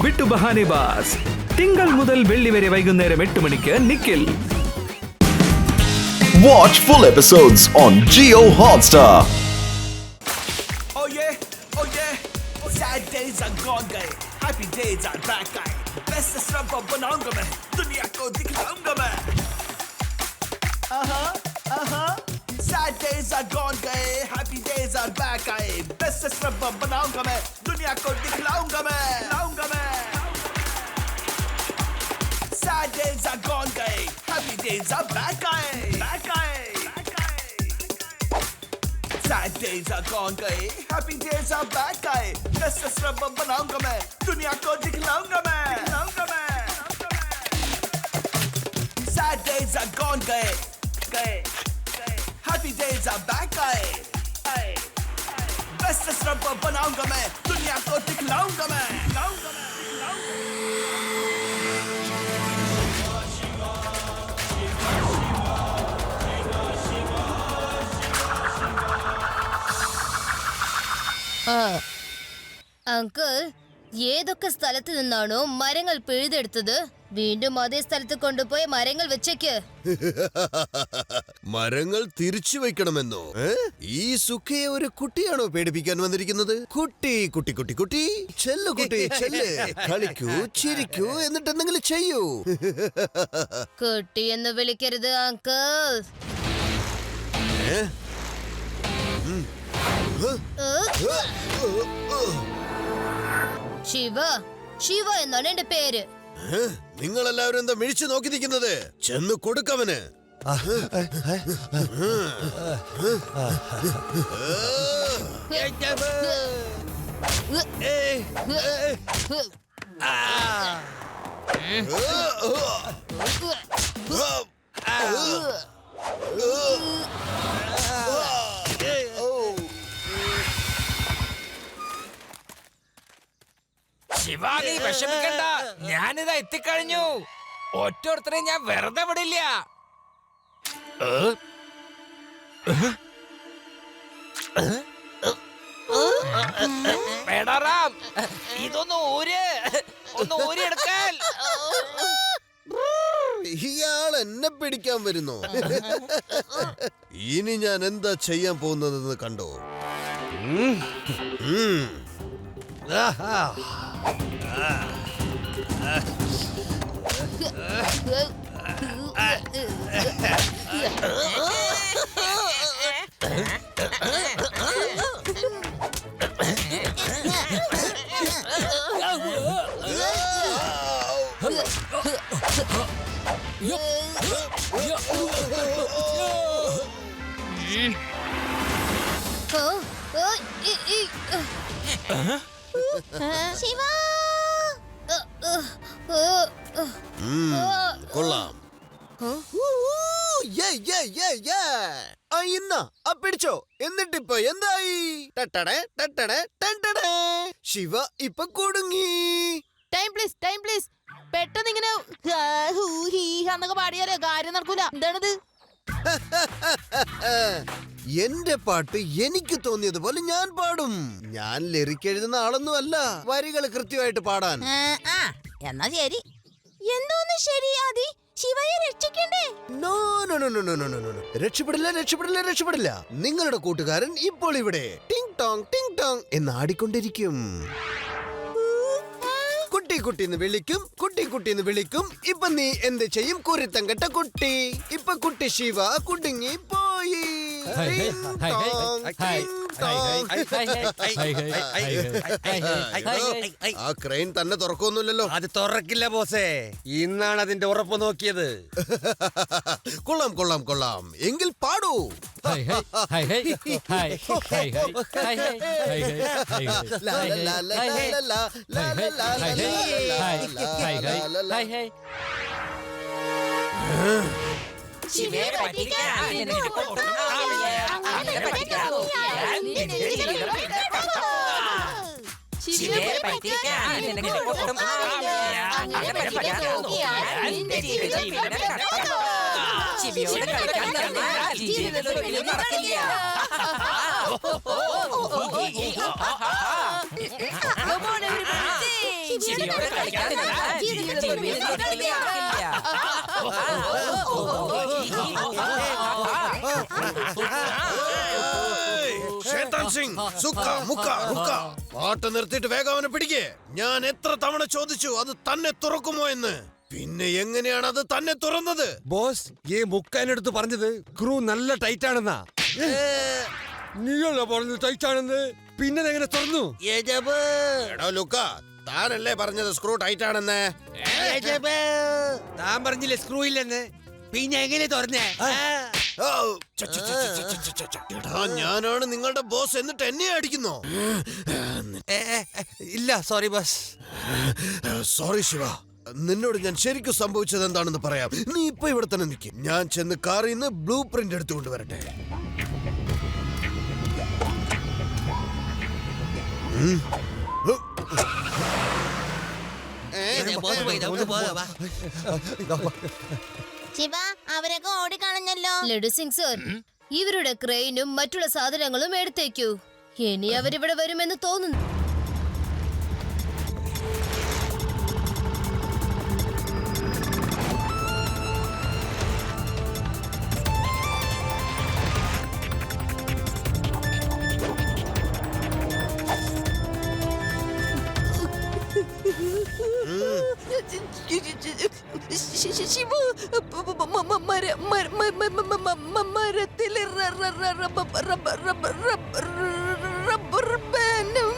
വിട്ടു ബഹാനെ ബാസ്. തിങ്കൾ മുതൽ വെള്ളി വരെ വൈകുന്നേരം 8 മണിക്ക് Nikhil. Watch full episodes on Jio Hotstar. Oh yeah, oh yeah. Sad days are gone गए, happy days are back आए. Best रब बनाऊंगा मैं, दुनिया को दिखलाऊंगा मैं. Sad days are gone गए, happy days are back आए. Best रब बनाऊंगा मैं, दुनिया को दिखलाऊंगा मैं. Sad days are gone गए, happy days are back आए. Sad days are gone गए, happy days are back आए. Best रब बनाऊंगा मैं, दुनिया को दिखलाऊंगा मैं. Sad days are gone गए, happy days are back आए. Best रब बनाऊंगा मैं, दुनिया को दिखलाऊंगा मैं. അങ്കിൾ, ഏതൊക്കെ സ്ഥലത്ത് നിന്നാണോ മരങ്ങൾ പിഴുതെടുത്തത് വീണ്ടും അതേ സ്ഥലത്ത് കൊണ്ടുപോയി മരങ്ങൾ വെച്ചേക്ക്. മരങ്ങൾ തിരിച്ചു വെക്കണമെന്നോ? ഈ സുഖയെ ഒരു കുട്ടിയാണോ പേടിപ്പിക്കാൻ വന്നിരിക്കുന്നത്? കുട്ടി കുട്ടി കുട്ടി കുട്ടി ചെല്ലു കുട്ടി ചെല്ല്, കളിക്കൂ ചിരിക്കൂ, എന്നിട്ട് എന്തെങ്കിലും ചെയ്യൂ. കുട്ടി എന്ന് വിളിക്കരുത് അങ്കിൾ. ശിവ എന്നാണ് എന്റെ പേര്. നിങ്ങളെല്ലാവരും എന്താ മിഴിച്ചു നോക്കി നിൽക്കുന്നത്? ചെന്ന് കൊടുക്കവന്. ശിവാനി വിഷമിക്കണ്ട, ഞാനിതാ എത്തിക്കഴിഞ്ഞു. ഒറ്റൊരുത്തരെ ഞാൻ വെറുതെ വിടില്ല. വേടാറാം, ഇതൊന്ന് ഊരിയെടുക്കാൻ. ഇയാൾ എന്നെ പിടിക്കാൻ വരുന്നോ? ഇനി ഞാൻ എന്താ ചെയ്യാൻ പോകുന്നതെന്ന് കണ്ടോ? കൊള്ളാം. പിടിച്ചോ. എന്നിട്ടിപ്പോ എന്തായി? ശിവ ഇപ്പൊ കുടുങ്ങി. Time please. പെട്ടെന്ന് ഇങ്ങനെ എന്നൊക്കെ പാടിയാലോ കാര്യം നടക്കൂല. എന്താണിത്? എന്റെ പാട്ട് എനിക്ക് തോന്നിയതുപോലെ ഞാൻ പാടും. ഞാൻ ലിറിക് എഴുതുന്ന ആളൊന്നും അല്ല, വരികൾ കൃത്യമായിട്ട് പാടാൻ. എന്നാ ശരി. എന്തോന്ന് ശരി? ആദി ശിവയെ രക്ഷിക്കണ്ടേ? നോ, രക്ഷപ്പെടില്ല. നിങ്ങളുടെ കൂട്ടുകാരൻ ഇപ്പോൾ ഇവിടെ ടിങ് ടോങ് എന്ന് ആടിക്കൊണ്ടിരിക്കും. കുട്ടി എന്ന് വിളിക്കും. ഇപ്പൊ നീ എന്ത് ചെയ്യും? കുരുത്തം കെട്ട കുട്ടി. ഇപ്പൊ കുട്ടി ശിവ കുടുങ്ങി പോയി. ആ ക്രെയിൻ തന്നെ തുറക്കൊന്നുമില്ലല്ലോ. അത് തുറക്കില്ല ബോസേ. ഇന്നാണ് അതിന്റെ ഉറപ്പ് നോക്കിയത്. കൊള്ളാം. എങ്കിൽ പാടൂ. ശിവയെ പറ്റിക്കാൻ നിനക്ക് ഒട്ടും ആവില്ല. അങ്ങനെ പറ്റിക്കാവോ? ശിവയെ പറ്റിക്കാൻ നിനക്ക് ഒട്ടും ആവില്ല. അങ്ങനെ പറ്റിക്കാവോ? നിന്റെ ജീവിതം ശിവയോട് കളിക്കാൻ നടന്നാൽ ജീവിതത്തിൽ ഒരിക്കലും നടക്കില്ല. ചിരിയോടെ കളിക്കാതിരുന്നാ ജീവിതത്തിൽ വിജയിക്കില്ല. ഷേത്താൻ സിംഗ്, സുക്ക, മുക്ക, റുക്ക. പാട്ട് നിർത്തിയിട്ട് വേഗം അവനെ പിടിക്കേ. ഞാൻ എത്ര തവണ ചോദിച്ചു അത് തന്നെ തുറക്കുമോ എന്ന്. പിന്നെ എങ്ങനെയാണ് അത് തന്നെ തുറന്നത്? ബോസ് ഈ മുക്കാനടുത്ത് പറഞ്ഞത് ക്രൂ നല്ല ടൈറ്റ് ആണെന്നാ. നീയല്ല പറഞ്ഞു ടൈറ്റ് ആണെന്ന്, പിന്നെ എങ്ങനെ തുറന്നു? എടോ ലുക്ക, താനല്ലേ പറഞ്ഞത് സ്ക്രൂ ടൈറ്റ് ആണെന്ന്? താൻ പറഞ്ഞില്ലേ സ്ക്രൂ ഇല്ലെന്ന്, പിന്നെ എങ്ങനെ തുറന്നേ? ഓ, ഛ, ഛ, ഛ, ഛ, ഛ, ഛ, ഛ, ഛ. എടാ, ഞാനാണ് നിങ്ങളുടെ ബോസ് എന്നിട്ട് എന്നെ അടിക്കുന്നോ? ഇല്ല സോറി ബോസ്. സോറി ശിവ, നിന്നോട് ഞാൻ ശരിക്കും സംഭവിച്ചത് എന്താണെന്ന് പറയാം. നീ ഇപ്പൊ ഇവിടെ തന്നെ നിൽക്കും. ഞാൻ ചെന്ന് കാറിൽ നിന്ന് ബ്ലൂ പ്രിന്റ് എടുത്തുകൊണ്ട് വരട്ടെ. ശിവ, അവരൊക്കെ ഓടിക്കളഞ്ഞല്ലോ. ലഡു സിംഗ് സർ, ഇവരുടെ ക്രെയിനും മറ്റുള്ള സാധനങ്ങളും എടുത്തേക്കൂ. ഇനി അവരിവിടെ വരുമെന്ന് തോന്നുന്നു. ശിവ, മരത്തില് റബ്ബർ ബാൻഡും.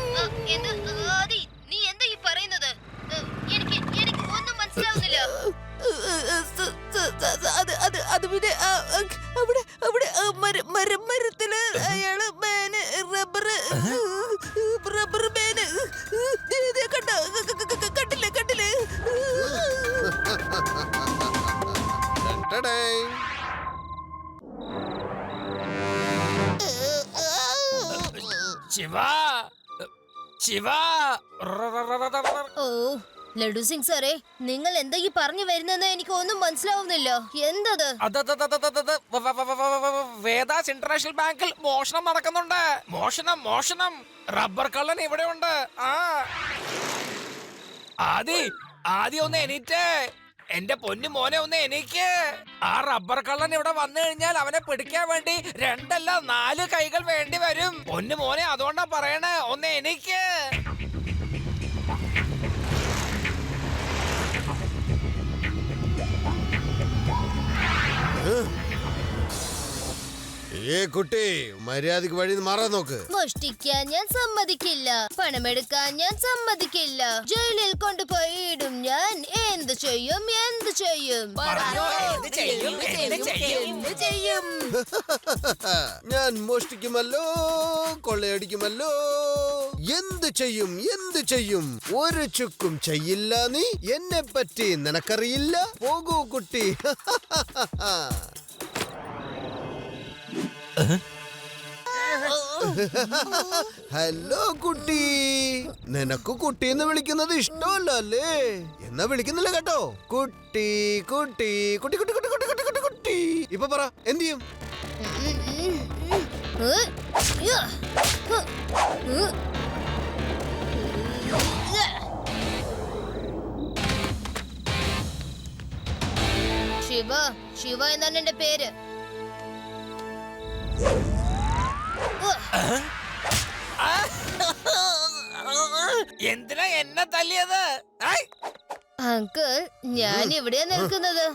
നീ എന്താ ഈ പറയുന്നത്? എനിക്ക് ഒന്നും മനസ്സിലാവുന്നില്ല. അത് പിന്നെ അവിടെ മരത്തില് അയാള് ബാന് റബ്ബർ ബാന് കണ്ടില്ലേ? ഓ, ലഡു സിംഗ് സാറേ, നിങ്ങൾ എന്താ ഈ പറഞ്ഞു വരുന്നെന്ന് എനിക്ക് ഒന്നും മനസ്സിലാവുന്നില്ല. എന്തത്? വേദാസ് ഇന്റർനാഷണൽ ബാങ്കിൽ മോഷണം നടക്കുന്നുണ്ട്. മോഷണം. റബ്ബർ കള്ളൻ ഇവിടെ ഉണ്ട്. ആദ്യം ഒന്ന് എണീറ്റേ. എന്റെ പൊന്നു മോനെ ഒന്ന് എണീക്ക്. ആ റബ്ബർ കള്ളൻ ഇവിടെ വന്നു കഴിഞ്ഞാൽ അവനെ പിടിക്കാൻ വേണ്ടി 2 അല്ല 4 കൈകൾ വേണ്ടി വരും. പൊന്നു മോനെ, അതുകൊണ്ടാ പറയണേ, ഒന്ന് എണീക്ക്. ഏ കുട്ടി, മര്യാദക്ക് വഴി മാറാൻ നോക്ക്. മോഷ്ടിക്കാൻ ഞാൻ സമ്മതിക്കില്ല. പണമെടുക്കാൻ ഞാൻ സമ്മതിക്കില്ല. ജയിലിൽ കൊണ്ടുപോയി ഇടും ഞാൻ. എന്ത് ചെയ്യും? ഞാൻ മോഷ്ടിക്കുമല്ലോ, കൊള്ളയടിക്കുമല്ലോ. എന്ത് ചെയ്യും? ഒരു ചുക്കും ചെയ്യില്ല. നീ എന്നെ പറ്റി നിനക്കറിയില്ല. പോകൂ കുട്ടി. ഹലോ കുട്ടി. നിനക്ക് കുട്ടി എന്ന് വിളിക്കുന്നത് ഇഷ്ടമല്ല അല്ലേ? എന്നാ വിളിക്കുന്നില്ല കേട്ടോ. കുട്ടി. ഇപ്പൊ പറ, എന്ത് ചെയ്യും? ശിവ എന്നാണ് എന്റെ പേര്. എന്തിനാ എന്നെ തല്ലിയത്? അങ്കിൾ, ഞാൻ ഇവിടെയാ നിൽക്കുന്നത്.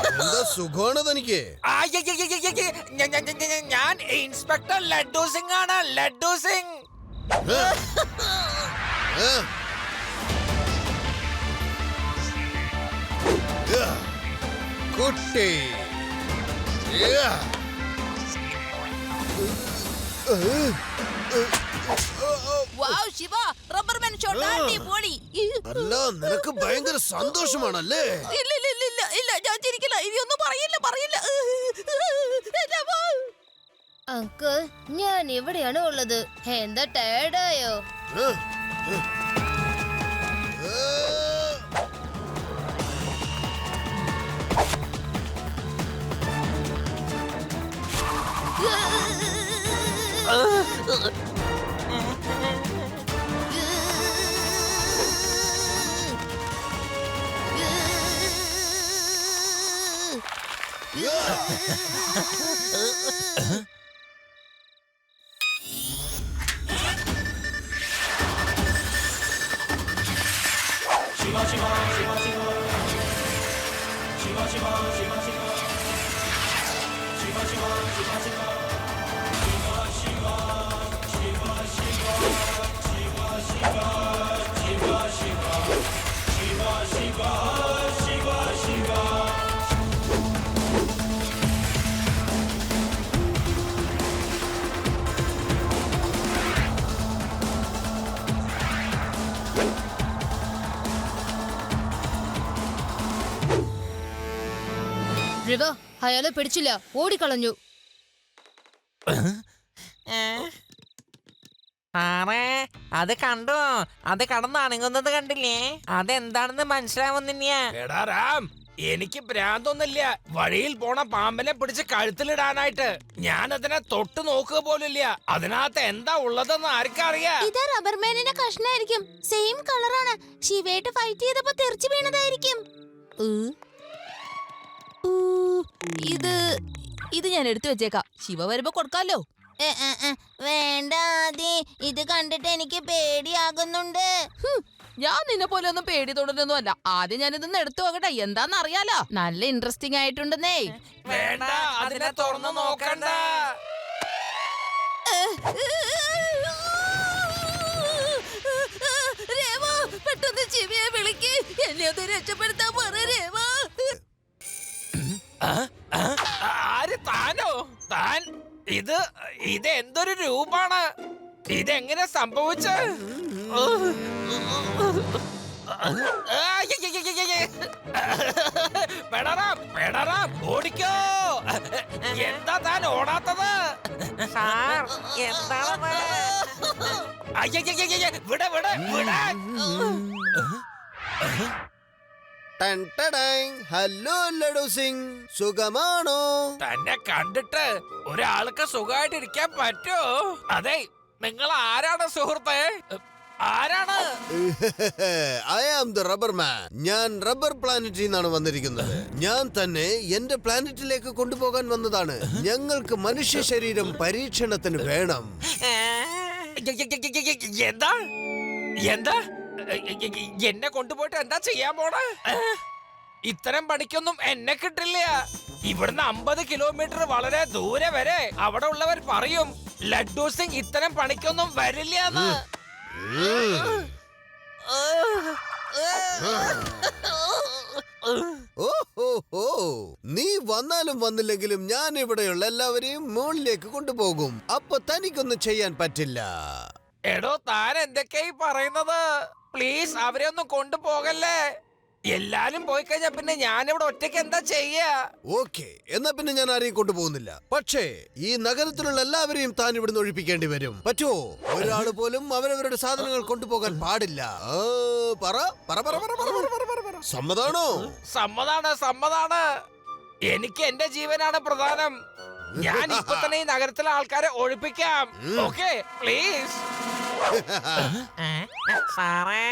എന്താ സുഖമാണ് തനിക്ക്? ഞാൻ ഇൻസ്പെക്ടർ ലഡ്ഡു സിംഗ് ആണ്. ലഡ്ഡു സിംഗ്. കുട്ടി. വാവ് ശിവ, റബ്ബർ ബാൻഡ് ഷോട്ട് അടിപൊളി. അല്ല, നിനക്ക് ഭയങ്കര സന്തോഷമാണല്ലേ? ഇല്ല, ഞാൻ ചിരിക്കില്ല. ഇനിയൊന്നും പറയില്ല. അങ്കിൾ, ഞാൻ ഇവിടെയാണ് ഉള്ളത്. എന്താ ടയർഡായോ? റിവ അയാളെ പിടിച്ചില്ല, ഓടിക്കളഞ്ഞു. സാറേ അത് കണ്ടോ? അത് കടന്ന് അണങ്ങുന്നത് കണ്ടില്ലേ? അതെന്താണെന്ന് മനസ്സിലാവുന്നില്ല. എടാ രാം, എനിക്ക് ഭ്രാന്തൊന്നുമില്ല. വഴിയിൽ പോണ പാമ്പിനെ പിടിച്ച് കഴുത്തിലിടാനായിട്ട് ഞാൻ അതിനെ തൊട്ട് നോക്കുക പോലില്ല. അതിനകത്ത് എന്താ ഉള്ളതെന്ന് ആർക്കറിയാ? ഇത് റബ്ബർമാനിന്റെ കഷ്ണായിരിക്കും. സെയിം കളറാണ്. ശിവേട്ട് ഫൈറ്റ് ചെയ്തപ്പോ തെറിച്ചു വീണതായിരിക്കും. ഇത് ഞാൻ എടുത്തു വെച്ചേക്കാം. ശിവ വരുമ്പോ കൊടുക്കാലോ. വേണ്ട ആദി, ഇത് കണ്ടിട്ട് എനിക്ക് പേടിയാകുന്നുണ്ട്. ഞാൻ നിന്നെ പോലെ ഒന്നും പേടി തൊടരൊന്നും അല്ല. ആദ്യം ഞാൻ ഇതൊന്ന് എടുത്തു നോക്കട്ടെ, എന്താന്ന് അറിയാലോ. നല്ല ഇൻട്രസ്റ്റിംഗ് ആയിട്ടുണ്ടെന്നേ. വേണ്ട, അതിനെ തുറന്നു നോക്കണ്ട. രേവ, പെട്ടെന്ന് ശിവയെ വിളിക്ക്. എന്നെ ഒന്ന് രക്ഷപ്പെടുത്താൻ പറ രേവ. ആര്? താനോ? താൻ ഇത് എന്തൊരു രൂപാണ്? ഇതെങ്ങനെ സംഭവിച്ച? ഓടിക്കോ. എന്താ താൻ ഓടാത്തത്? സാർ എന്താണ്? വിട വിട വിടാൻ. ഹലോ ലഡു സിംഗ്, സുഖമാണോ? തന്നെ കണ്ടിട്ട് ഒരാൾക്ക് സുഖമായിട്ട് ഇരിക്കാൻ പറ്റുമോ? അതെ, നിങ്ങൾ ആരാണ് സുഹൃത്തെ? ആരാണ്? ഐ ആം ദ റബ്ബർ മാൻ. ഞാൻ റബ്ബർ പ്ലാനറ്റിൽ നിന്നാണ് വന്നിരിക്കുന്നത്. ഞാൻ തന്നെ എന്റെ പ്ലാനറ്റിലേക്ക് കൊണ്ടുപോകാൻ വന്നതാണ്. ഞങ്ങൾക്ക് മനുഷ്യ ശരീരം പരീക്ഷണത്തിന് വേണം. എന്താ എന്താ എന്നെ കൊണ്ടുപോയിട്ട് എന്താ ചെയ്യാൻ പോണ? ഇത്തരം പണിക്കൊന്നും എന്നെ കിട്ടില്ല. ഇവിടുന്ന് 50 കിലോമീറ്റർ വളരെ ദൂരെ വരെ അവിടെ ഉള്ളവർ പറയും ലഡ്ഡു സിംഗ് ഇത്തരം പണിക്കൊന്നും വരില്ല എന്ന്. നീ വന്നാലും വന്നില്ലെങ്കിലും ഞാൻ ഇവിടെയുള്ള എല്ലാവരെയും മുകളിലേക്ക് കൊണ്ടുപോകും. അപ്പൊ തനിക്കൊന്നും ചെയ്യാൻ പറ്റില്ല. എടോ, താൻ എന്തൊക്കെയായി പറയുന്നത്? പ്ലീസ് അവരെ ഒന്നും കൊണ്ടുപോകല്ലേ. എല്ലാരും പോയി കഴിഞ്ഞാ പിന്നെ ഞാനിവിടെ ഒറ്റയ്ക്ക് എന്താ ചെയ്യാ? ഓക്കെ, എന്നാ പിന്നെ ഞാൻ ആരെയും കൊണ്ടുപോകുന്നില്ല. പക്ഷേ ഈ നഗരത്തിലുള്ള എല്ലാവരെയും താൻ ഇവിടുന്ന് ഒഴിപ്പിക്കേണ്ടി വരും. പറ്റുമോ? ഒരാൾ പോലും അവരവരുടെ സാധനങ്ങൾ കൊണ്ടുപോകാൻ പാടില്ല. പറ പറ പറ പറ പറ പറ പറ പറ. സമ്മതാണോ? സമ്മതാണ്, സമ്മതാണ്. എനിക്ക് എന്റെ ജീവനാണ് പ്രധാനം. ഞാൻ ഇപ്പൊ തന്നെ ഈ നഗരത്തിലെ ആൾക്കാരെ ഒഴിപ്പിക്കാം. Okay, please. സാറേ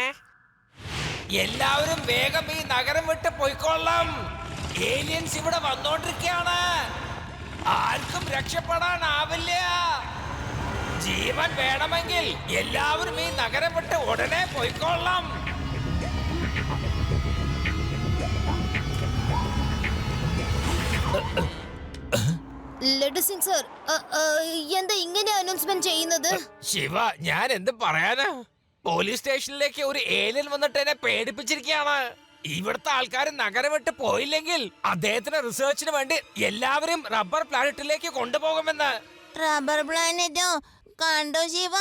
എല്ലാവരും വേഗം ഈ നഗരം വിട്ട് പോയിക്കൊള്ളാം. ഏലിയൻസ് ഇവിടെ വന്നോണ്ടിരിക്കുകയാണ്. ആർക്കും രക്ഷപ്പെടാനാവില്ല. ജീവൻ വേണമെങ്കിൽ എല്ലാവരും ഈ നഗരം വിട്ട് ഉടനെ പോയിക്കൊള്ളാം. ലഡു സിംഗ് സർ, എന്താ ഇങ്ങനെ അനൗൺസ്മെന്റ് ചെയ്യുന്നത്? ശിവ, ഞാൻ എന്ത് പറയാനാ? പോലീസ് സ്റ്റേഷനിലേക്ക് ഒരു ഏലിയൻ വന്നിട്ട് എന്നെ പേടിപ്പിച്ചിരിക്കുകയാണ്. ഇവിടുത്തെ ആൾക്കാർ നഗരം വിട്ട് പോയില്ലെങ്കിൽ അദ്ദേഹത്തിന് റിസർച്ചിന് വേണ്ടി എല്ലാവരും റബ്ബർ പ്ലാനറ്റിലേക്ക് കൊണ്ടുപോകുമെന്ന്. റബ്ബർ പ്ലാനറ്റോ? കണ്ടോ ശിവ,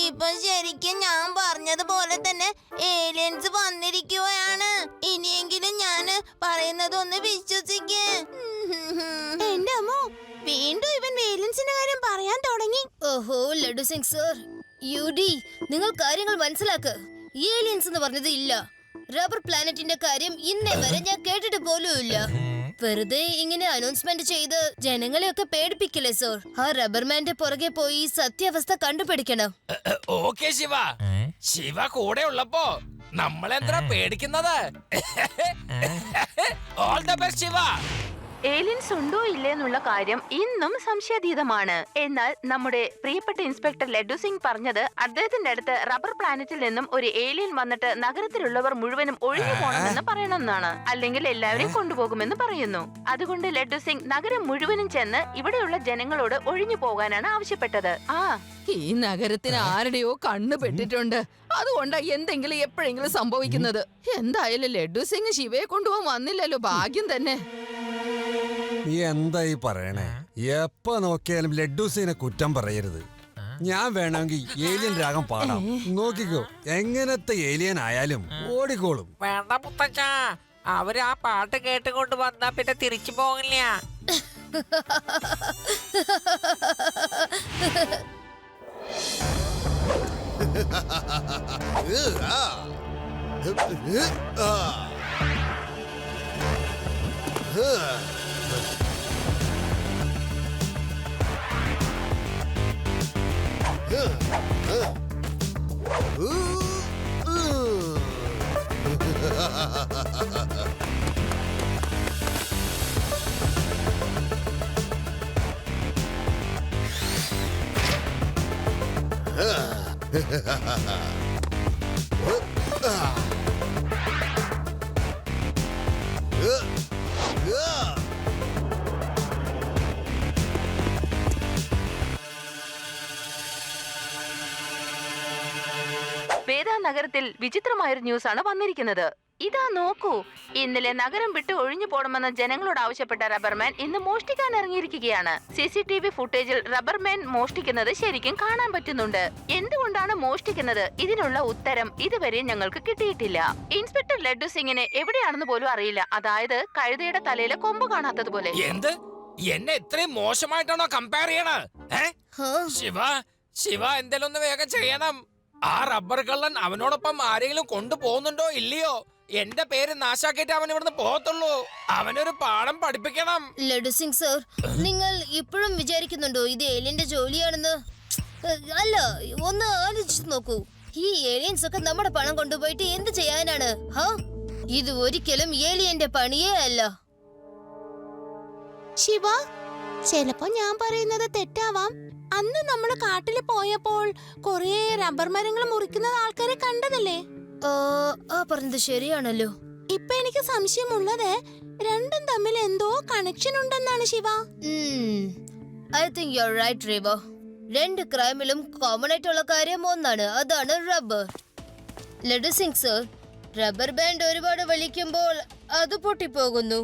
ഇപ്പൊ ശരിക്കും ഞാൻ പറഞ്ഞതുപോലെ തന്നെ ഏലിയൻസ് വന്നിരിക്കുകയാണ്. ഇനിയെങ്കിലും ഞാൻ പറയുന്നതൊന്ന് വിശ്വസിക്ക്. എന്റെ അമ്മോ, വീണ്ടും ഇവൻ ഏലിയൻസിന്റെ കാര്യം പറയാൻ തുടങ്ങി. ഓഹോ ലഡു സിംഗ് സർ, യുഡി, നിങ്ങൾ കാര്യങ്ങൾ മനസ്സിലാക്ക്. ഏലിയൻസ് എന്ന് പറഞ്ഞത് ഇല്ല. റബ്ബർ പ്ലാനറ്റിന്റെ കാര്യം ഇന്നേ വരെ ഞാൻ കേട്ടിട്ട് പോലും ഇല്ല. വെറുതെ ഇങ്ങനെ അനൗൺസ്മെന്റ് ചെയ്ത് ജനങ്ങളെയൊക്കെ പേടിപ്പിക്കില്ലേ സർ? ആ റബ്ബർമാന്റെ പുറകെ പോയി സത്യാവസ്ഥ കണ്ടുപിടിക്കണം. ഓക്കെ ശിവ, ശിവ കൂടെ ഉള്ളപ്പോ നമ്മളെന്താ പേടിക്കുന്നത്? All the best Shiva. Aliens ഉണ്ടോ ഇല്ലേ എന്നുള്ള കാര്യം ഇന്നും സംശയാതീതമാണ്. എന്നാൽ നമ്മുടെ പ്രിയപ്പെട്ട ഇൻസ്പെക്ടർ ലഡ്ഡു സിംഗ് പറഞ്ഞത് അദ്ദേഹത്തിന്റെ അടുത്ത് റബ്ബർ പ്ലാനറ്റിൽ നിന്നും ഒരു ഏലിയൻ വന്നിട്ട് നഗരത്തിലുള്ളവർ മുഴുവനും ഒഴിഞ്ഞു പോകണമെന്ന് പറയണമെന്നാണ്. അല്ലെങ്കിൽ എല്ലാവരെയും കൊണ്ടുപോകുമെന്ന് പറയുന്നു. അതുകൊണ്ട് ലഡ്ഡു സിംഗ് നഗരം മുഴുവനും ചെന്ന് ഇവിടെയുള്ള ജനങ്ങളോട് ഒഴിഞ്ഞു പോകാനാണ് ആവശ്യപ്പെട്ടത്. ഈ നഗരത്തിന് ആരുടെയോ കണ്ണു പെട്ടിട്ടുണ്ട്. അതുകൊണ്ടാ എന്തെങ്കിലും എപ്പോഴെങ്കിലും സംഭവിക്കുന്നത്. എന്തായാലും ലഡ്ഡു സിംഗ് ശിവയെ കൊണ്ടുപോകാൻ വന്നില്ലല്ലോ, ഭാഗ്യം തന്നെ. നീ എന്തായി പറയണേ? എപ്പ നോക്കിയാലും ലഡ്ഡൂസിനെ കുറ്റം പറയരുത്. ഞാൻ വേണമെങ്കിൽ ഏലിയൻ രാഗം പാടാം, നോക്കിക്കോ. എങ്ങനത്തെ ഏലിയൻ ആയാലും ഓടിക്കോളും. വേണ്ട മുത്തച്ഛ, അവര് ആ പാട്ട് കേട്ടുകൊണ്ട് വന്നാ പിന്നെ തിരിച്ചു പോകില്ല. വേദ നഗരത്തിൽ വിചിത്രമായൊരു ന്യൂസാണ് വന്നിരിക്കുന്നത്. ഇതാ നോക്കൂ, ഇന്നലെ നഗരം വിട്ട് ഒഴിഞ്ഞു പോകണമെന്ന് ജനങ്ങളോട് ആവശ്യപ്പെട്ട റബ്ബർമാൻ ഇന്ന് മോഷ്ടിക്കാൻ ഇറങ്ങിയിരിക്കുകയാണ്. CCTV ഫുട്ടേജിൽ റബ്ബർമാൻ മോഷ്ടിക്കുന്നത് ശരിക്കും കാണാൻ പറ്റുന്നുണ്ട്. എന്തുകൊണ്ടാണ് മോഷ്ടിക്കുന്നത്? ഇതിനുള്ള ഉത്തരം ഇതുവരെ ഞങ്ങൾക്ക് കിട്ടിയിട്ടില്ല. ഇൻസ്പെക്ടർ ലഡ്ഡു സിംഗിനെ എവിടെയാണെന്ന് പോലും അറിയില്ല. അതായത് കഴുതയുടെ തലയിലെ കൊമ്പ് കാണാത്തതുപോലെ. എന്ത്? എന്നെ ഇത്രയും മോശമായിട്ടാണോ കമ്പയർ ചെയ്യണ? ശിവ എന്തെങ്കിലും ഒന്ന് വേഗം ചെയ്യണം. ആ റബ്ബർ കള്ളൻ അവനോടൊപ്പം ആരെങ്കിലും കൊണ്ടുപോകുന്നുണ്ടോ ഇല്ലയോ? എന്റെ പേര് നാശാക്കിയിട്ട് അവൻ ഇവിടുന്ന് പോകത്തുള്ളൂ. അവനൊരു പാഠം പഠിപ്പിക്കണം. ലഡ്ഡു സിംഗ് സർ, നിങ്ങൾ ഇപ്പോഴും വിചാരിക്കുന്നുണ്ടോ ഇത് ഏലിയന്റെ ജോലിയാണെന്ന്? അല്ല, ഒന്ന് ആലോചിച്ചു നോക്കൂ. ഈ ഏലിയൻസ് ഒക്കെ നമ്മുടെ പണം കൊണ്ടുപോയിട്ട് എന്ത് ചെയ്യാനാണ്? ഇത് ഒരിക്കലും ഏലിയന്റെ പണിയേ അല്ല. ശിവ, ചിലപ്പോ ഞാൻ പറയുന്നത് തെറ്റാവാം. അന്ന് നമ്മള് കാട്ടില് പോയപ്പോൾ കൊറേ റബ്ബർ മരങ്ങൾ മുറിക്കുന്നത് ആൾക്കാരെ കണ്ടതല്ലേ? ആ പറഞ്ഞത് ശരിയാണല്ലോ. ഇപ്പൊ എനിക്ക് സംശയമുള്ളത് രണ്ടും തമ്മിൽ എന്തോ കണക്ഷൻ ഉണ്ടെന്നാണ് Shiva. I think you are right Riva. രണ്ട് ക്രൈമിലും കോമൺ ആയിട്ടുള്ള കാര്യം ഒന്നാണ്, അതാണ് rubber. Laddu Singh sir, rubber band ഒരുപാട് വലിക്കുമ്പോൾ അത് പൊട്ടിപ്പോകുന്നു.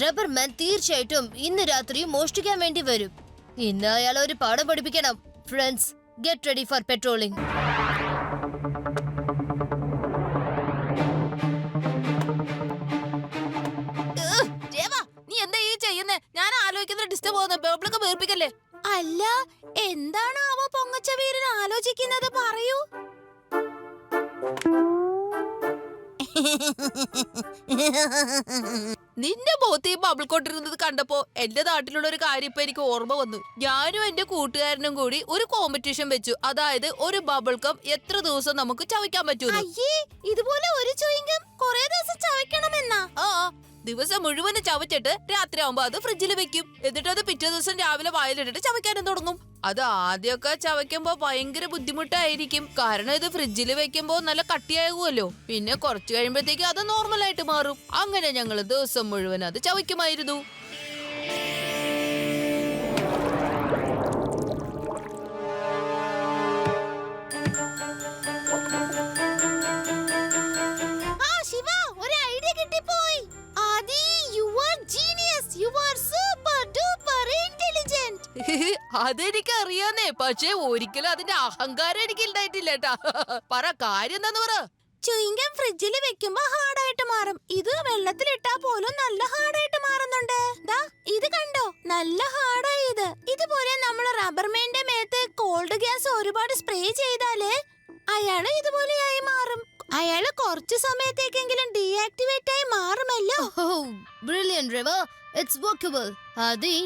റബ്ബർ മാൻ തീർച്ചയായിട്ടും ഇന്ന് രാത്രി മോഷ്ടിക്കാൻ വേണ്ടി വരും. ഇന്ന് അയാൾ ഒരു പാഠം പഠിപ്പിക്കണം. Friends, get ready for patrolling. നീ എന്താ ഈ ചെയ്യുന്നേ? ഞാൻ ആലോചിക്കുന്നത് ഡിസ്റ്റർബ് പോകുന്ന ബേബിളൊക്കെ വേർപ്പിക്കല്ലേ? അല്ല, എന്താണ് അവ പൊങ്ങച്ച വീരൻ ആലോചിക്കുന്നത്? പറയൂ. നിന്റെ മുഖത്ത് ഈ ബബിൾ കൊണ്ടിരുന്നത് കണ്ടപ്പോ എന്റെ നാട്ടിലുള്ള ഒരു കാര്യം ഇപ്പൊ എനിക്ക് ഓർമ്മ വന്നു. ഞാനും എന്റെ കൂട്ടുകാരനും കൂടി ഒരു കോമ്പറ്റീഷൻ വെച്ചു. അതായത് ഒരു ബബിൾ കം എത്ര ദിവസം നമുക്ക് ചവയ്ക്കാൻ പറ്റും. ഇതുപോലെ ഒരു ചോയിങ്കം കുറെ ദിവസം ചവയ്ക്കണമെന്നാ? ദിവസം മുഴുവനും ചവച്ചിട്ട് രാത്രി ആവുമ്പോ അത് ഫ്രിഡ്ജിൽ വെക്കും. എന്നിട്ട് അത് പിറ്റേ ദിവസം രാവിലെ വായിലിട്ടിട്ട് ചവയ്ക്കാനും തുടങ്ങും. അത് ആദ്യമൊക്കെ ചവയ്ക്കുമ്പോ ഭയങ്കര ബുദ്ധിമുട്ടായിരിക്കും. കാരണം ഇത് ഫ്രിഡ്ജിൽ വെക്കുമ്പോ നല്ല കട്ടിയാകുമല്ലോ. പിന്നെ കുറച്ചു കഴിയുമ്പോഴത്തേക്ക് അത് നോർമലായിട്ട് മാറും. അങ്ങനെ ഞങ്ങൾ ദിവസം മുഴുവൻ അത് ചവയ്ക്കുമായിരുന്നു. അതെനിക്ക് അറിയാന്നേ, പക്ഷേ ഒരിക്കലും അതിന്റെ അഹങ്കാരം എനിക്ക് ഉണ്ടായിട്ടില്ല കേട്ടാ. പറ, കാര്യം എന്താന്ന് പറ. ചുയിങ്കം ഫ്രിഡ്ജിൽ വെക്കുമ്പോ ഹാർഡായിട്ട് മാറും. ഇത് വെള്ളത്തിലിട്ടാ പോലും നല്ല ഹാർഡായിട്ട് മാറുന്നുണ്ട്. ദാ ഇത് കണ്ടോ, നല്ല ഹാർഡായി ഇത്. ഇതുപോലെ നമ്മൾ റബ്ബർമാന്റെ മേത്ത് കോൾഡ് ഗ്യാസ് ഒരുപാട് സ്പ്രേ ചെയ്താല് അയാള് ഇതുപോലെയായി മാറും. അയാള് കുറച്ചു സമയത്തേക്കെങ്കിലും ഡീആക്ടിവേറ്റ് ആയി മാറുമല്ലോ. Brilliant Riva, it's workable. Aadi,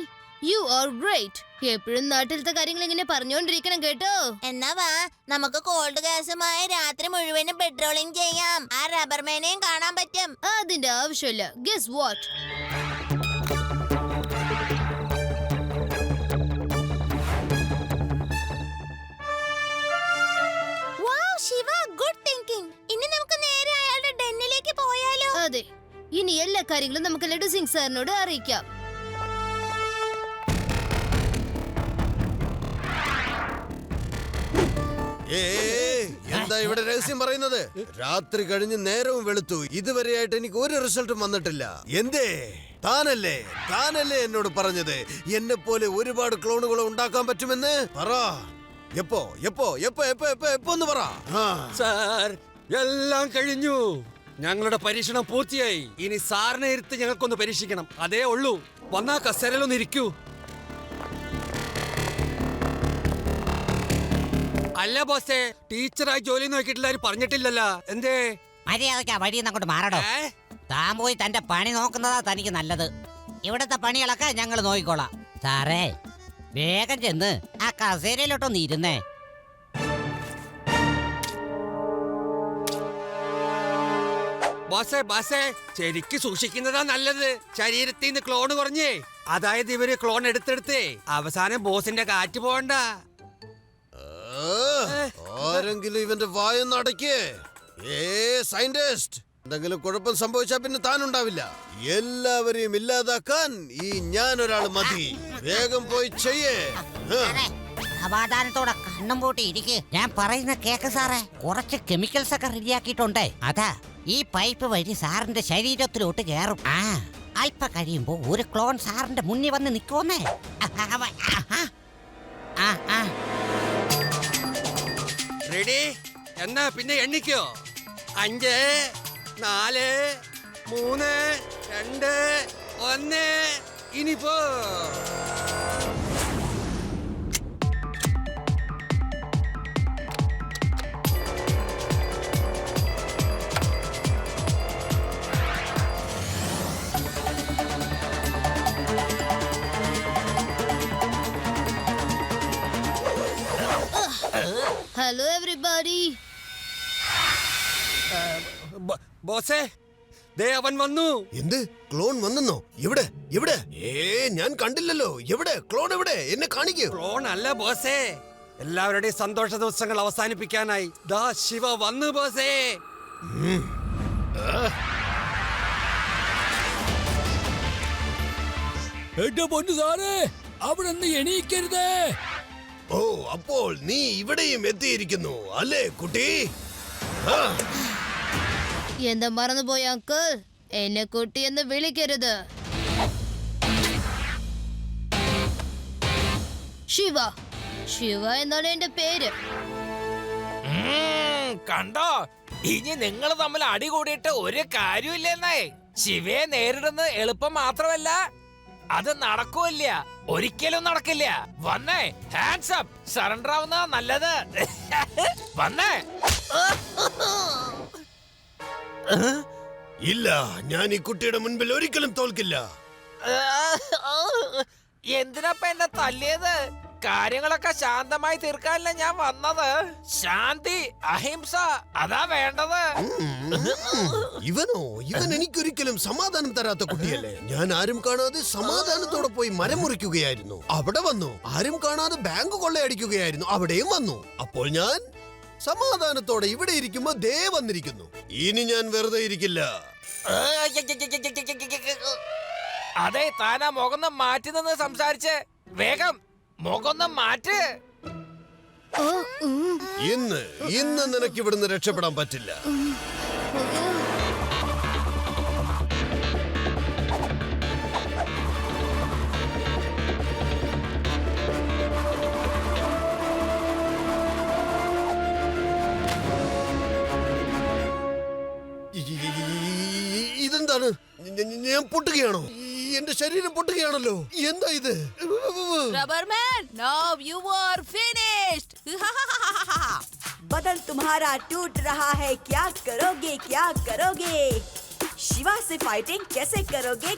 you are great. എപ്പോഴും നാട്ടിലത്തെ കാര്യങ്ങൾ ഇങ്ങനെ പറഞ്ഞുകൊണ്ടിരിക്കണം കേട്ടോ. എന്നാ വാ, നമുക്ക് കോൾഡ് ഗ്യാസുമായി രാത്രി മുഴുവനും പെട്രോളിംഗ് ചെയ്യാം. ആ റബ്ബർമാനെയും കാണാൻ പറ്റും. അതിന്റെ ആവശ്യമില്ല. Guess what? ഇനി എല്ലാ കാര്യങ്ങളും നമുക്ക് ലഡു സിംഗ് സാറിനോട് അറിയിക്കാം. എന്താ ഇവിടെ രഹസ്യം പറയുന്നത്? രാത്രി കഴിഞ്ഞ് നേരവും വെളുത്തു, ഇതുവരെയായിട്ട് എനിക്ക് ഒരു റിസൾട്ടും വന്നിട്ടില്ല. എന്തേ? താനല്ലേ എന്നോട് പറഞ്ഞത് എന്നെ പോലെ ഒരുപാട് ക്ലോണുകളെ ഉണ്ടാക്കാൻ പറ്റുമെന്ന്? പറ, എപ്പോ എന്ന് പറ. സാർ, എല്ലാം കഴിഞ്ഞു. ഞങ്ങളുടെ പരീക്ഷണം പൂർത്തിയായി. ഇനി സാറിനെ ഇരുത്ത് ഞങ്ങൾക്കൊന്ന് പരീക്ഷിക്കണം. അതേ ഉള്ളൂ. വന്നാ കസേരയിലൊന്ന് ഇരിക്കൂ. അല്ല ബോസേ, ടീച്ചറായി ജോലി നോക്കിയിട്ടില്ല, പറഞ്ഞിട്ടില്ലല്ലോ. എന്തേ? മര്യാദക്കാ വഴിയിൽ നിന്ന് അങ്ങോട്ട് മാറടോ. താൻ പോയി തന്റെ പണി നോക്കുന്നതാ തനിക്ക് നല്ലത്. ഇവിടത്തെ പണികളൊക്കെ ഞങ്ങൾ നോക്കിക്കോളാം. സാറേ, വേഗം ചെന്ന് ആ കസേരയിലോട്ടൊന്ന് ഇരുന്നേ. ബോസേ, ശരിക്ക് സൂക്ഷിക്കുന്നതാ നല്ലത്. ശരീരത്തിൽ നിന്ന് ക്ലോൺ കുറഞ്ഞേ, അതായത് ഇവര് ക്ലോൺ എടുത്തെടുത്തേ അവസാനം ബോസിന്റെ കാറ്റ് പോകണ്ട. ആരെങ്കിലും ഇവന്റെ വായൊന്ന് അടയ്ക്കേ. സയന്റിസ്റ്റ്, എന്തെങ്കിലും കുഴപ്പം സംഭവിച്ചാ പിന്നെ താനുണ്ടാവില്ല. എല്ലാവരെയും ഇല്ലാതാക്കാൻ ഈ ഞാൻ ഒരാൾ മതി. വേഗം പോയി ചെയ്യേ. സമാധാനത്തോടെ കണ്ണും പൂട്ടി ഇരിക്ക്. ഞാൻ പറയുന്ന കേക്ക് സാറേ. കുറച്ച് കെമിക്കൽസ് ഒക്കെ റെഡിയാക്കിയിട്ടുണ്ട്. അതാ ഈ പൈപ്പ് വഴി സാറിന്റെ ശരീരത്തിലോട്ട് കയറും. അല്പ കഴിയുമ്പോ ഒരു ക്ലോൺ സാറിന്റെ മുന്നിൽ വന്ന് നിൽക്കുമെന്നേ. റെഡി? എന്നാ പിന്നെ എണ്ണിക്കോ. 5, 4, 3, 2, 1. ഇനിപ്പോ ഹലോ എവരിബഡി. ബോസേ, ദേ അവൻ വന്നു. എന്ത്? ക്ലോൺ വന്നെന്നോ? എവിടെ? ഞാൻ കണ്ടില്ലല്ലോ. എവിടെ ക്ലോൺ? എവിടെ? എന്നെ കാണിക്കൂ. ക്ലോൺ അല്ല ബോസേ, എല്ലാവരുടെയും സന്തോഷ ദിവസങ്ങൾ അവസാനിപ്പിക്കാനായി ദാ ശിവ വന്നു ബോസേ. എന്റെ പൊന്നു സാറേ, അവിടെ നിന്ന് എണീക്കരുതേ. ഓ, അപ്പോൾ നീ ഇവിടെയും എത്തിയിരിക്കുന്നു അല്ലേ കുട്ടി? എന്താ മറന്നുപോയ അങ്കിൾ? എന്നെ കുട്ടി എന്ന് വിളിക്കരുത്. ശിവ എന്നാണ് എന്റെ പേര്. കണ്ടോ, ഇനി നിങ്ങൾ തമ്മിൽ അടി കൂടിയിട്ട് ഒരു കാര്യമില്ലെന്നേ. ശിവയെ നേരിടുന്നത് എളുപ്പം മാത്രമല്ല, അത് നടക്കൂല്ല. ഒരിക്കലും നടക്കില്ല. വന്നേ, ഹാൻഡ്സ് അപ്പ്. സറണ്ടർ ആവുന്നതാ നല്ലത്. വന്നേ. ഇല്ല, ഞാൻ ഈ കുട്ടിയുടെ മുൻപിൽ ഒരിക്കലും തോൽക്കില്ല. എന്തിനപ്പ എന്നെ തല്ലിയത്? കാര്യങ്ങളൊക്കെ ശാന്തമായി തീർക്കാനല്ല ഞാൻ വന്നത്. ശാന്തി, അഹിംസ, അതാ വേണ്ടത്. ഇവൻ എനിക്കൊരിക്കലും സമാധാനം തരാത്ത കുട്ടിയല്ലേ. ഞാൻ ആരും കാണാതെ സമാധാനത്തോടെ പോയി മരം മുറിക്കുകയായിരുന്നു. അവിടെ വന്നു. ആരും കാണാതെ ബാങ്ക് കൊള്ളയടിക്കുകയായിരുന്നു. അവിടെയും വന്നു. അപ്പോൾ ഞാൻ സമാധാനത്തോടെ ഇവിടെ ഇരിക്കുമ്പോ ദേ വന്നിരിക്കുന്നു. ഇനി ഞാൻ വെറുതെ ഇരിക്കില്ല. അതെ, താനാ മുഖം മാറ്റി നിന്ന് സംസാരിച്ച് വേഗം മുഖം മാറ്റ്. ഇന്ന് നിനക്ക് ഇവിടുന്ന് രക്ഷപ്പെടാൻ പറ്റില്ല. ഇതെന്താണ്? ഞാൻ പൊട്ടുകയാണോ? എന്റെ ശരീരം പൊട്ടുകയാണല്ലോ. എന്താ ഇത്? Rubberman, now you are finished. बदल तुम्हारा टूट रहा है, क्या करोगे? शिवा से फाइटिंग कैसे करोगे?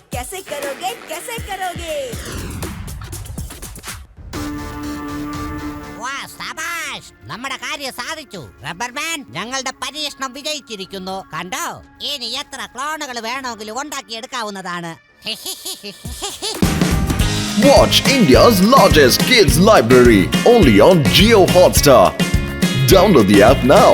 നമ്മുടെ കാര്യം സാധിച്ചു. റബ്ബർമാൻ, ഞങ്ങളുടെ പരീക്ഷണം വിജയിച്ചിരിക്കുന്നു. കണ്ടോ, ഇനി എത്ര ക്ലോണുകൾ വേണമെങ്കിലും ഉണ്ടാക്കിയെടുക്കാവുന്നതാണ്. Watch India's largest kids library only on Jio Hotstar. Download the app now.